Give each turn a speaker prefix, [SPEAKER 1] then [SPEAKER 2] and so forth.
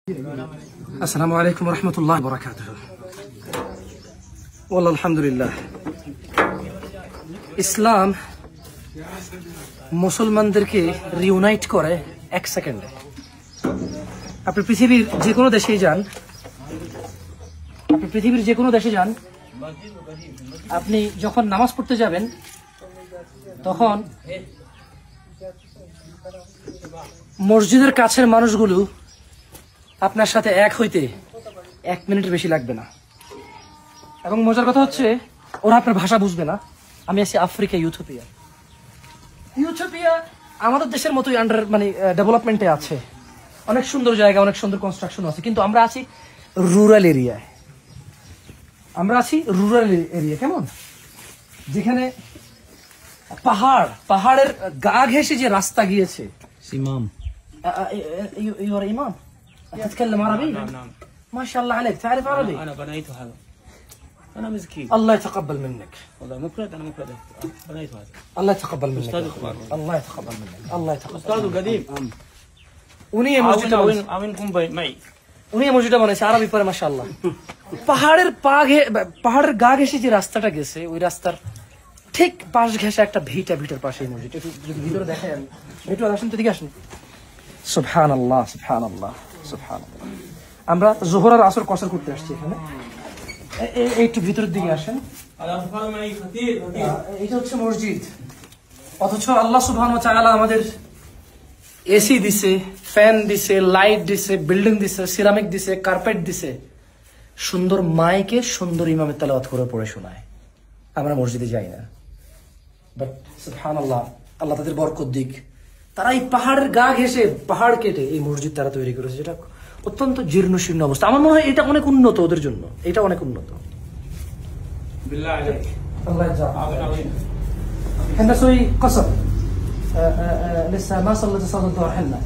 [SPEAKER 1] আসসালামু আলাইকুম রহমতুল্লাহ বরকাতুহ। ওয়াল্লাহ আলহামদুলিল্লাহ। ইসলাম মুসলমানদেরকে রিউনাইট করে এক সেকেন্ডে। আপনি পৃথিবীর যে কোনো দেশেই যান, আপনি যখন নামাজ পড়তে যাবেন তখন মসজিদের কাছের মানুষগুলো আপনার সাথে এক হইতে 1 মিনিটের বেশি লাগবে না। এবং মজার কথা হচ্ছে, ওরা আপনার ভাষা বুঝবে না। আমি আছি আফ্রিকা, ইউথোপিয়া আমাদের দেশের মতোই ডেভেলপমেন্টে আছে, অনেক সুন্দর জায়গা, অনেক সুন্দর কনস্ট্রাকশন আছে, কিন্তু আমরা আছি রুরাল এরিয়ায়। কেমন, যেখানে পাহাড়ের গা ঘেঁষে যে রাস্তা গিয়েছে। ইমাম ইমাম تتكلم عربي؟ نعم. ما شاء الله عليك، تعرف عربي؟
[SPEAKER 2] أنا بنيت هذا، أنا مسكين.
[SPEAKER 1] الله يتقبل منك.
[SPEAKER 2] والله مفرد، أنا مفرد بنيت هذا.
[SPEAKER 1] الله يتقبل منك.
[SPEAKER 2] أستاذ كبار.
[SPEAKER 1] الله يتقبل منك. الله يتقبل.
[SPEAKER 2] أستاذ قديم.
[SPEAKER 1] উনি
[SPEAKER 2] আমিনকুম মাই।
[SPEAKER 1] উনি মসজিদটা বানাইছে আরবি পরে মাশাআল্লাহ। পাহাড়ের গা ঘেঁষে যে রাস্তাটা গেছে, ওই রাস্তার ঠিক পাশ ঘেঁষে একটা ভিটার পাশে এই মসজিদ। একটু যদি ভিতরে দেখাই, আমি একটু আসেন তো, দিকে আসেন। সুবহানাল্লাহ, সুবহানাল্লাহ, সুবহানাল্লাহ। আমরা যোহর আর আসর কসর করতে আসছি এখানে। একটু ভিতরের দিকে আসেন। এটা হচ্ছে মসজিদ, অথচ আল্লাহ সুবহানাহু ওয়া তাআলা আমাদের এসি দিছে, ফ্যান দিছে, লাইট দিছে, বিল্ডিং দিছে, সিরামিক দিছে, কার্পেট দিছে, সুন্দর মাইকে সুন্দর ইমামের তেলাওয়াত করে পড়ে শোনায়। আমরা মসজিদে যাই না, বাট সুবহানাল্লাহ, আল্লাহ তাদের বরকত দিক। তারা এই পাহাড়ের গা ঘেঁষে, পাহাড় কেটে এই মসজিদ তারা তৈরি করেছে, যেটা অত্যন্ত জীর্ণ শীর্ণ অবস্থা। আমার মনে হয় এটা অনেক উন্নত ওদের জন্য, এটা অনেক উন্নত। احنا نسوي قصر لسه ما صلت صلاة الظهر حنا